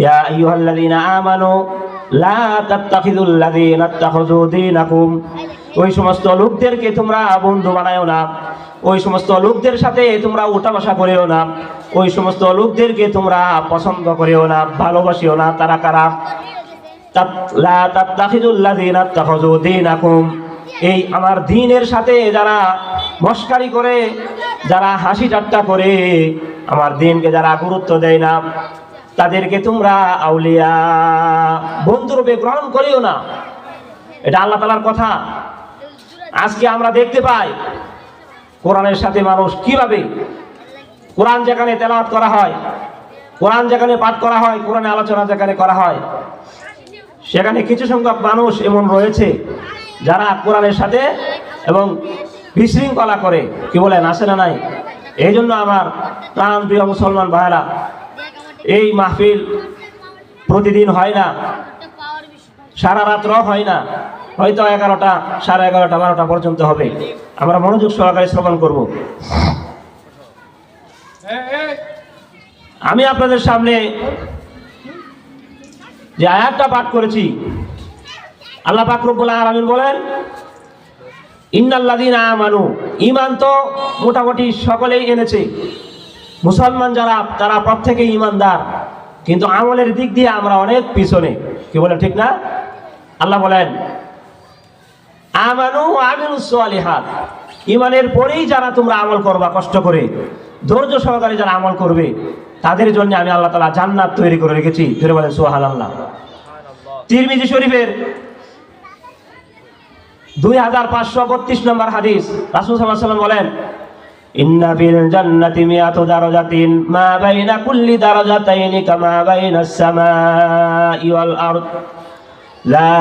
ইয়া আইয়ুহাল্লাযীনা আমানু লা তাত্তাখিযুল্লাযীনা ইত্তাখাযু দীনাকুম, ওই সমস্ত লোকদেরকে তোমরা বন্ধু বানায়ো না, ওই সমস্ত লোকদের সাথে তোমরা উঠা বসা করিও না, ওই সমস্ত লোকদেরকে তোমরা পছন্দ করিও না, ভালোবাসিও না। তারা কারা? লা তাত্তাখিযুল্লাযীনা ইত্তাখাযু দীনাকুম, এই আমার দ্বীনের সাথে যারা মশকারি করে, যারা হাসি ঠাট্টা করে, আমার দ্বীনকে যারা গুরুত্ব দেয় না, তাদেরকে তোমরা আউলিয়া বন্ধুরূপে গ্রহণ করিও না। এটা আল্লাহ তাআলার কথা। আজকে আমরা দেখতে পাই কোরআনের সাথে মানুষ কিভাবে, কোরআন যেখানে তেলাওয়াত করা হয়, কোরআন যেখানে পাঠ করা হয়, কোরআনে আলোচনা যেখানে করা হয়, সেখানে কিছু সংখ্যক মানুষ এমন রয়েছে যারা কোরআনের সাথে এবং বিশৃঙ্খলা করে। কি বলেন, আছে না নাই? এই জন্য আমার প্রাণ প্রিয় মুসলমান ভাইরা, এই মাহফিল প্রতিদিন হয় না, সারা রাত্র হয় না, হয়তো 11টা, 11:30, 12টা পর্যন্ত হবে। আমরা মনোযোগ সহকারে শ্রবণ করব। আমি আপনাদের সামনে যে আয়াতটা পাঠ করেছি, আল্লাহ পাক রব্বুল আলামিন বলেন, ইন্নাল্লাযীনা আমানু, ঈমান তো মোটামুটি সকলেই এনেছে। মুসলমান যারা, তারা প্রত্যেকেই ঈমানদার, কিন্তু আমলের দিক দিয়ে আমরা অনেক পিছনে। কি বলেন, ঠিক না? আল্লাহ বলেন, আমানু ওয়া আমিলুস সালিহাত, ঈমানের পরেই যারা তোমরা আমল করবা, কষ্ট করে ধৈর্য সহকারে যারা আমল করবে, তাদের জন্য আমি আল্লাহ তাআলা জান্নাত তৈরি করে রেখেছি। ধরে বলেন সুবহানাল্লাহ। তিরমিজি শরীফের 2532 নম্বর হাদিস, রাসূল সাল্লাল্লাহু আলাইহি ওয়াসাল্লাম বলেন, ইন্না ফিল জান্নাতি মিআতু দারাজাতিন মা বাইনা কুল্লি দারাজাতাইনি কামা বাইনাস সামাই ওয়াল আরদ লা